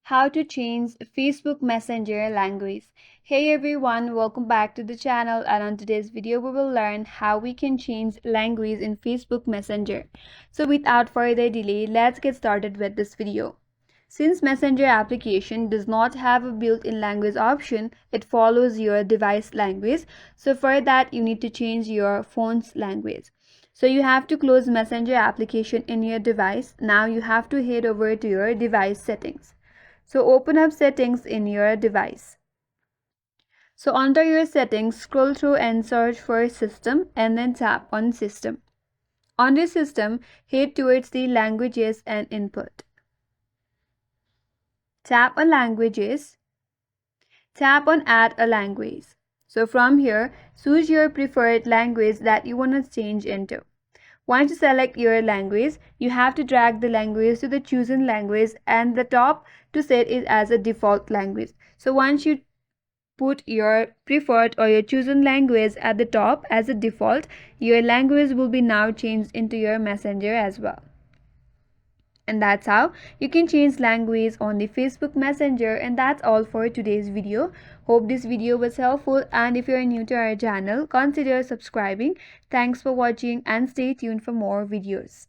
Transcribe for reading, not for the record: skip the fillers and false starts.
How to change Facebook Messenger language. Hey everyone, welcome back to the channel, and on today's video we will learn how we can change language in Facebook Messenger. So without further delay, let's get started with this video. Since Messenger application does not have a built-in language option, it follows your device language. So for that you need to change your phone's language. So you have to close Messenger application in your device. Now you have to head over to your device settings. So open up settings in your device. So under your settings, scroll through and search for system and then tap on system. On the system, head towards the languages and input. Tap on languages. Tap on add a language. So from here, choose your preferred language that you want to change into. Once you select your language, you have to drag the language to the chosen language and the top to set it as a default language. So once you put your preferred or your chosen language at the top as a default, your language will be now changed into your Messenger as well. And that's how you can change language on the Facebook Messenger. And that's all for today's video. Hope this video was helpful, and if you're new to our channel, consider subscribing. Thanks for watching and stay tuned for more videos.